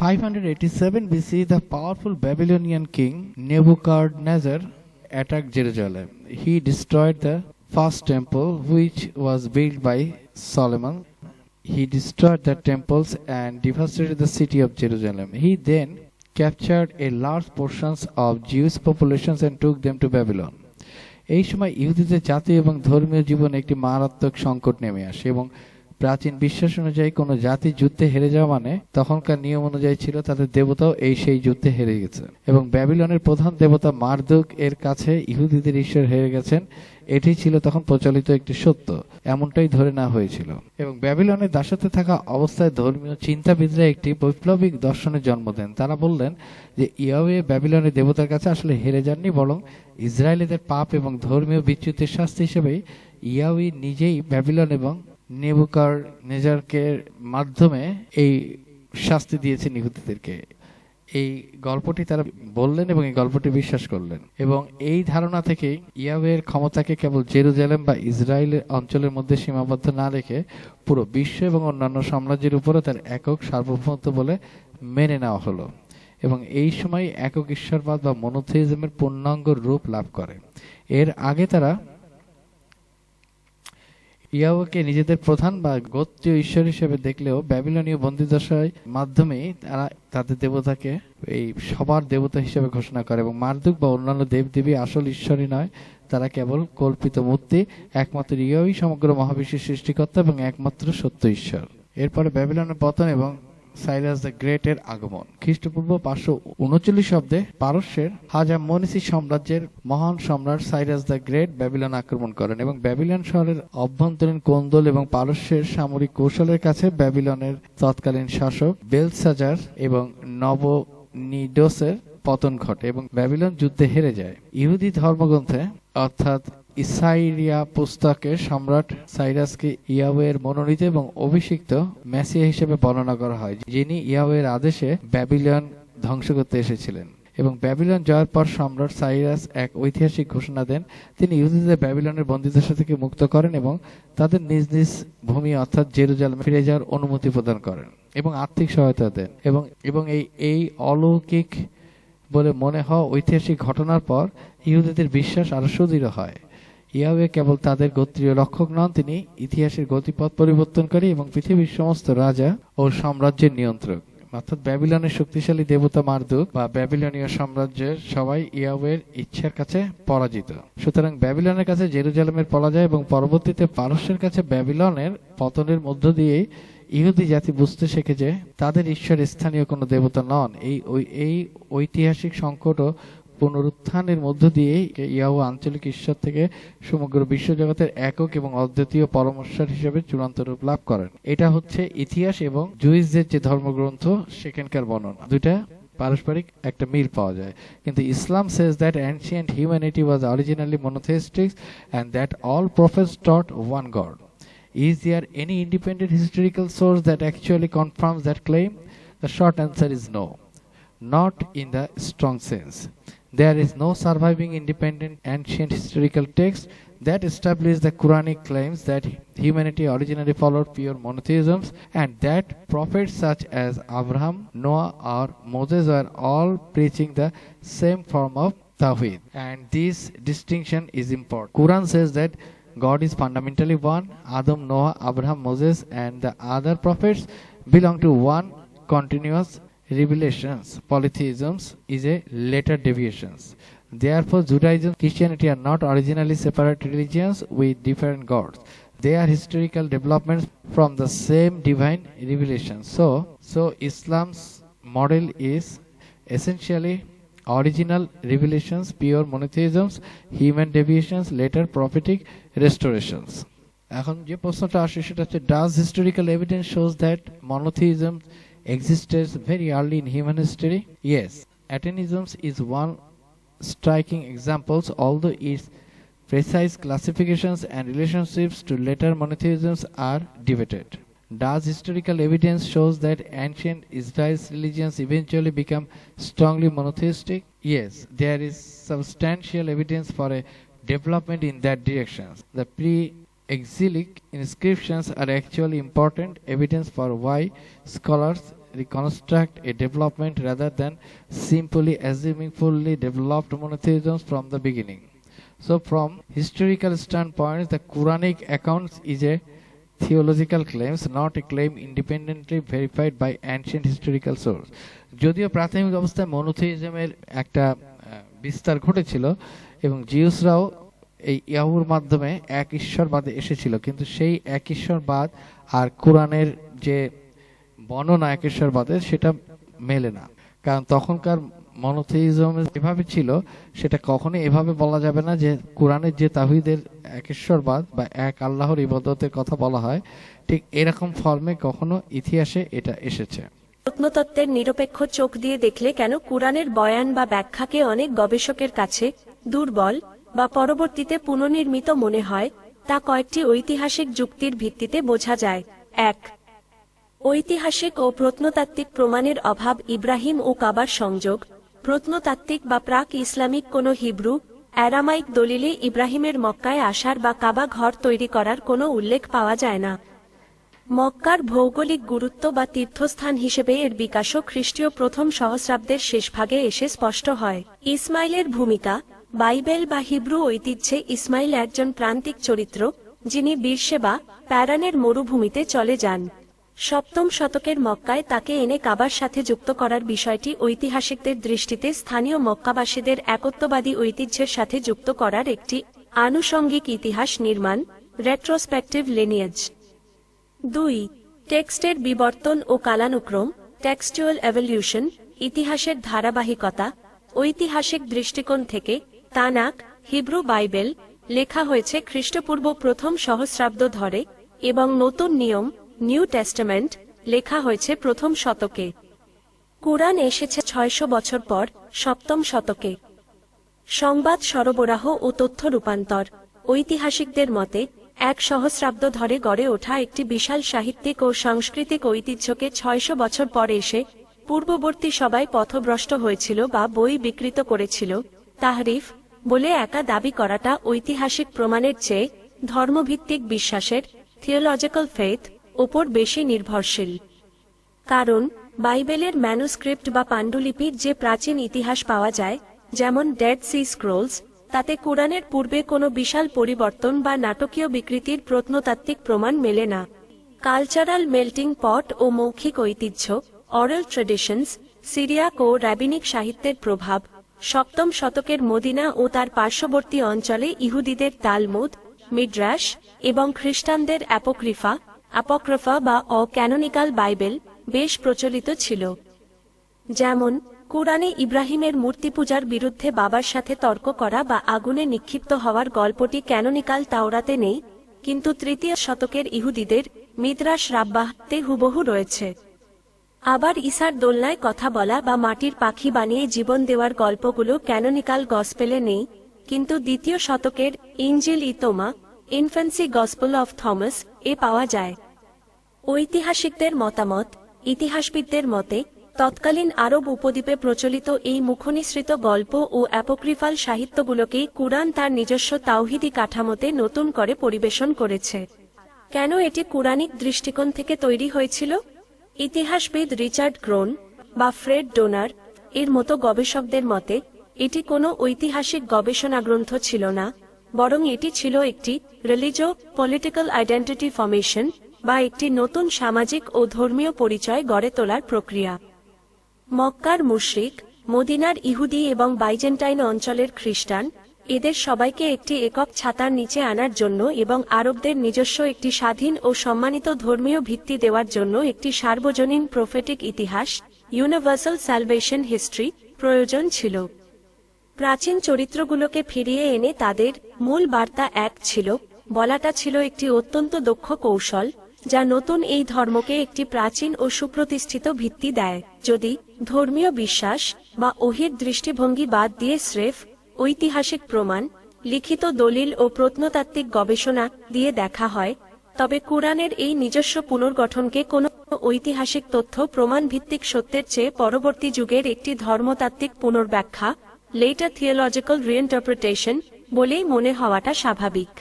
587 BC, the powerful Babylonian king Nebuchadnezzar attacked Jerusalem. He destroyed the first temple, which was built by Solomon. He destroyed the temples and devastated the city of Jerusalem. He then captured a large portions of Jewish populations and took them to Babylon. এই সময় ইহুদিদের জাতীয় এবং ধর্মীয় জীবনে একটি মারাত্মক সংকট নেমে আসে এবং প্রাচীন বিশ্বাস অনুযায়ী কোনো জাতি যুদ্ধে হেরে যাওয়া মানে তখনকার নিয়ম অনুযায়ী ছিল তাদের দেবতাও সেই যুদ্ধে হেরে গেছে এবং ব্যাবিলনের প্রধান দেবতা মারদুক এর কাছে ইহুদিদের ঈশ্বর হেরে গেছেন। এটি ছিল তখন প্রচলিত একটি সত্য, এমনটাই ধরে নেওয়া হয়েছিল। এবং ব্যাবিলনের দাসত্বে থাকা অবস্থায় ধর্মীয় চিন্তাবিদরা একটি বৈপ্লবিক দর্শনের জন্ম দেন। তারা বললেন যে ইয়াহওয়ে ব্যাবিলনের দেবতার কাছে আসলে হেরে যাননি, বরং ইসরায়েলিদের পাপ এবং ধর্মীয় বিচ্যুতির শাস্তি হিসেবে ইয়াহওয়ে নিজেই ব্যাবিলন এবং নেবুকাদনেজারকে মাধ্যমে এই শাস্তি দিয়েছেন ইহুদিদেরকে। এই গল্পটি তারা বললেন এবং এই গল্পটি বিশ্বাস করলেন এবং এই ধারণা থেকে ইয়াহওয়ের ক্ষমতাকে কেবল জেরুজালেম বা ইসরায়েলের অঞ্চলের মধ্যে সীমাবদ্ধ না রেখে পুরো বিশ্ব এবং অন্যান্য সাম্রাজ্যের উপরও তার একক সার্বভৌমত্ব বলে মেনে নেওয়া হলো এবং এই সময় একক ঈশ্বরবাদ বা মনোথিইজমের পূর্ণাঙ্গ রূপ লাভ করে। এর আগে তারা ইয়াহওয়েকে নিজেদের প্রধান বা গোত্রীয় ঈশ্বর হিসেবে দেখলেও ব্যাবিলনীয় বন্দিদশার মাধ্যমে তারা তাদের দেবতাকে এই সবার দেবতা হিসেবে ঘোষণা করে এবং মারদুক বা অন্যান্য দেবদেবী আসল ঈশ্বরই নয়, তারা কেবল কল্পিত মূর্তি। একমাত্র ইয়াহওয়ে সমগ্র মহাবিশ্বের সৃষ্টিকর্তা এবং একমাত্র সত্য ঈশ্বর। এরপরে ব্যাবিলনের পতন এবং সাইরাস দ্য গ্রেট এর আগমন। খ্রিস্টপূর্ব 539 অব্দে পারস্যের হাজামনিসি সাম্রাজ্যের মহান সম্রাট সাইরাস দ্য গ্রেট ব্যাবিলন আক্রমণ করেন এবং ব্যাবিলন শহরের অভ্যন্তরীণ কোন্দল এবং পারস্যের সামরিক কৌশলের কাছে ব্যাবিলনের তৎকালীন শাসক বেলশাজার এবং নবনিডোসের পতন ঘটে এবং ব্যাবিলন যুদ্ধে হেরে যায়। ইহুদি ধর্মগ্রন্থে অর্থাৎ ইসাইরিয়া পুস্তকের সম্রাট সাইরাসকে ইয়াহওয়ের মনোনীত এবং অভিষিক্ত মেসিয়া হিসেবে বর্ণনা করা হয়, যিনি ইয়াহওয়ের আদেশে ব্যাবিলন ধ্বংস করতে এসেছিলেন। এবং ব্যাবিলন জয়ের পর সম্রাট সাইরাস এক ঐতিহাসিক ঘোষণা দেন। তিনি ইহুদিদের ব্যাবিলনের বন্দিদশা থেকে মুক্ত করেন এবং তাদের নিজ নিজ ভূমি অর্থাৎ জেরুজালেমে ফিরে যাওয়ার অনুমতি প্রদান করেন এবং আর্থিক সহায়তা দেন এবং এই অলৌকিক বলে মনে হওয়া ঐতিহাসিক ঘটনার পর ইহুদিদের বিশ্বাস আরো সুদৃঢ় হয়। ইয়াহওয়ে কেবল তাদের গোত্রীয় রক্ষক নন, তিনি ইতিহাসের গতিপথ পরিবর্তনকারী এবং পৃথিবীর সমস্ত রাজা ও সাম্রাজ্যের নিয়ন্ত্রক। অর্থাৎ ব্যাবিলনের শক্তিশালী দেবতা মারদুক বা ব্যাবিলনীয় সাম্রাজ্যের সবাই ইয়াহওয়ের ইচ্ছার কাছে পরাজিত। সুতরাং ব্যাবিলনের কাছে জেরুজালেমের পরাজয় এবং পরবর্তীতে পারস্যের কাছে ব্যাবিলনের পতনের মধ্য দিয়েই ইহুদি জাতি বুঝতে শেখে যে তাদের ঈশ্বর স্থানীয় কোনো দেবতা নন। এই ঐতিহাসিক সংকট ও পুনরুত্থানের মধ্য দিয়ে ইয়াহওয়ে আঞ্চলিক ঈশ্বর থেকে সমগ্র বিশ্বজগতের একক এবং অদ্বিতীয় পরমেশ্বর হিসেবে চূড়ান্ত রূপ লাভ করেন। এটা হচ্ছে ইতিহাস এবং জুইসদের যে ধর্মগ্রন্থ সেখানকার বর্ণনা। দুইটা পারস্পরিক একটা মিল পাওয়া যায়, কিন্তু ইসলাম says that ancient humanity was originally monotheistic and that all prophets taught one God. Is there any independent historical source that actually confirms that claim? The short answer is no, not in the strong sense. There is no surviving independent ancient historical text that establishes the Quranic claims that humanity originally followed pure monotheism and that prophets such as Abraham, Noah or Moses were all preaching the same form of Tawhid. And this distinction is important. Quran says that God is fundamentally one. Adam, Noah, Abraham, Moses and the other prophets belong to one continuous revelations. Polytheism is a later deviations. Therefore, Judaism and Christianity are not originally separate religions with different gods. They are historical developments from the same divine revelation. So Islam's model is essentially original revelations, pure monotheisms, human deviations, later prophetic restorations. এখন যে প্রশ্নটা আসে সেটা হচ্ছে, does historical evidence shows that monotheism existed very early in human history? Yes, atheism is one striking example, although its precise classifications and relationships to later monotheisms are debated. Does historical evidence shows that ancient Israel's religions eventually become strongly monotheistic? Yes, there is substantial evidence for a development in that direction. The pre-exilic inscriptions are actually important evidence for why scholars reconstruct a development rather than simply assuming fully developed monotheisms from the beginning. So from historical standpoint, the Quranic accounts is a theological claims, not a claim independently verified by ancient historical source. যদিও প্রাথমিক অবস্থায় মনোথিজমের একটা বিস্তার ঘটেছিল এবং জিউসরাও এই ইয়াহুর মাধ্যমে এক ঈশ্বরবাদে এসেছিল, কিন্তু সেই এক ঈশ্বরবাদ আর কোরআনের যে বর্ণনা এক ঈশ্বরবাদের সেটা মেলে না। কারণ তখনকার মনোথিজম যেভাবে ছিল সেটা কখনোই এভাবে বলা যাবে না যে কোরআনের যে তাওহীদের এক ঈশ্বরবাদ বা এক আল্লাহর ইবাদতের কথা বলা হয়, ঠিক এরকম ফর্মে কখনো ইতিহাসে এটা এসেছে। প্রত্নতত্ত্বের নিরপেক্ষ চোখ দিয়ে দেখলে কেন কুরআনের বয়ান বা ব্যাখ্যাকে অনেক গবেষকের কাছে দুর্বল বা পরবর্তীতে পুনর্নির্মিত মনে হয়, তা কয়েকটি ঐতিহাসিক যুক্তির ভিত্তিতে বোঝা যায়। ১. ঐতিহাসিক ও প্রত্নতাত্ত্বিক প্রমাণের অভাব। ইব্রাহিম ও কাবার সংযোগ। প্রত্নতাত্ত্বিক বা প্রাক ইসলামিক কোনো হিব্রু, অ্যারামাইক দলিলে ইব্রাহিমের মক্কায় আসার বা কাবা ঘর তৈরি করার কোনো উল্লেখ পাওয়া যায় না। মক্কার ভৌগোলিক গুরুত্ব বা তীর্থস্থান হিসেবে এর বিকাশও খ্রিস্টীয় প্রথম সহস্রাব্দের শেষভাগে এসে স্পষ্ট হয়। ইসমাইলের ভূমিকা। বাইবেল বা হিব্রু ঐতিহ্যে ইসমাইল একজন প্রান্তিক চরিত্র, যিনি বীরশেবা, প্যারানের মরুভূমিতে চলে যান। ৭ম শতকের মক্কায় তাকে এনে কাবার সাথে যুক্ত করার বিষয়টি ঐতিহাসিকদের দৃষ্টিতে স্থানীয় মক্কাবাসীদের একত্ববাদী ঐতিহ্যের সাথে যুক্ত করার একটি আনুষঙ্গিক ইতিহাস নির্মাণ, রেট্রোস্পেক্টিভ লিনিয়েজ। ২. টেক্সটের বিবর্তন ও কালানুক্রম, টেক্সচুয়াল এভলিউশন। ইতিহাসের ধারাবাহিকতা। ঐতিহাসিক দৃষ্টিকোণ থেকে তানাক, হিব্রু বাইবেল, লেখা হয়েছে খ্রিস্টপূর্ব প্রথম সহস্রাব্দ ধরে এবং নতুন নিয়ম, নিউ টেস্টামেন্ট, লেখা হয়েছে প্রথম শতকে। কুরআন এসেছে ৬০০ বছর পর, ৭ম শতকে। সংবাদ সরবরাহ ও তথ্য রূপান্তর। ঐতিহাসিকদের মতে এক সহস্রাব্দ ধরে গড়ে ওঠা একটি বিশাল সাহিত্যিক ও সাংস্কৃতিক ঐতিহ্যকে ৬০০ বছর পর এসে পূর্ববর্তী সবাই পথভ্রষ্ট হয়েছিল বা বই বিকৃত করেছিল, তাহরিফ বলে একা দাবি করাটা ঐতিহাসিক প্রমাণের চেয়ে ধর্মভিত্তিক বিশ্বাসের, থিওলজিক্যাল ফেথ, ওপর বেশি নির্ভরশীল। কারণ বাইবেলের ম্যানুস্ক্রিপ্ট বা পাণ্ডুলিপির যে প্রাচীন ইতিহাস পাওয়া যায়, যেমন ডেড সি স্ক্রোলস, তাতে কুরআনের পূর্বে কোনো বিশাল পরিবর্তন বা নাটকীয় বিকৃতির প্রত্নতাত্ত্বিক প্রমাণ মেলে না। কালচারাল মেল্টিং পট ও মৌখিক ঐতিহ্য, অরাল ট্রেডিশনস, সিরিয়াক ও রাবিনিক সাহিত্যের প্রভাব। ৭ম শতকের মদিনা ও তার পার্শ্ববর্তী অঞ্চলে ইহুদিদের তালমুদ, মিডরাশ এবং খ্রিস্টানদের অ্যাপোক্রিফা বা অ-ক্যানোনিক্যাল বাইবেল বেশ প্রচলিত ছিল। যেমন কুরআনে ইব্রাহিমের মূর্তিপূজার বিরুদ্ধে বাবার সাথে তর্ক করা বা আগুনে নিক্ষিপ্ত হওয়ার গল্পটি ক্যানোনিক্যাল তাওরাতে নেই, কিন্তু ৩য় শতকের ইহুদিদের মিদরাশ রাব্বাহতে হুবহু রয়েছে। আবার ঈসার দোলনায় কথা বলা বা মাটির পাখি বানিয়ে জীবন দেওয়ার গল্পগুলো ক্যানোনিক্যাল গসপেলে নেই, কিন্তু ২য় শতকের ইনজিল ইতোমা, ইনফ্যান্সি গসপেল অফ থমাস এ পাওয়া যায়। ঐতিহাসিকদের মতামত। ইতিহাসবিদদের মতে তৎকালীন আরব উপদ্বীপে প্রচলিত এই মুখনিসৃত গল্প ও অ্যাপোক্রিফাল সাহিত্যগুলোকেই কুরআন তার নিজস্ব তাওহীদি কাঠামোতে নতুন করে পরিবেশন করেছে। কেন এটি কুরআনিক দৃষ্টিকোণ থেকে তৈরি হয়েছিল? ইতিহাসবিদ রিচার্ড ক্রোন বা ফ্রেড ডোনার এর মতো গবেষকদের মতে এটি কোনো ঐতিহাসিক গবেষণা গ্রন্থ ছিল না, বরং এটি ছিল একটি রিলিজিও পলিটিক্যাল আইডেন্টিটি ফর্মেশন বা একটি নতুন সামাজিক ও ধর্মীয় পরিচয় গড়ে তোলার প্রক্রিয়া। মক্কার মুশরিক, মদিনার ইহুদি এবং বাইজেন্টাইন অঞ্চলের খ্রিস্টান, এদের সবাইকে একটি একক ছাতার নিচে আনার জন্য এবং আরবদের নিজস্ব একটি স্বাধীন ও সম্মানিত ধর্মীয় ভিত্তি দেওয়ার জন্য একটি সার্বজনীন প্রফেটিক ইতিহাস, ইউনিভার্সাল স্যালভেশন হিস্ট্রি, প্রয়োজন ছিল। প্রাচীন চরিত্রগুলোকে ফিরিয়ে এনে তাদের মূল বার্তা এক ছিল বলাটা ছিল একটি অত্যন্ত দক্ষ কৌশল, যা নতুন এই ধর্মকে একটি প্রাচীন ও সুপ্রতিষ্ঠিত ভিত্তি দেয়। যদি ধর্মীয় বিশ্বাস বা ওহির দৃষ্টিভঙ্গি বাদ দিয়ে স্রেফ ঐতিহাসিক প্রমাণ, লিখিত দলিল ও প্রত্নতাত্ত্বিক গবেষণা দিয়ে দেখা হয়, তবে কুরআনের এই নিজস্ব পুনর্গঠনকে কোনো ঐতিহাসিক তথ্য প্রমাণ ভিত্তিক সত্যের চেয়ে পরবর্তী যুগের একটি ধর্মতাত্ত্বিক পুনর্ব্যাখ্যা, লেটার থিওলজিক্যাল রিইন্টারপ্রিটেশন বলেই মনে হওয়াটা স্বাভাবিক।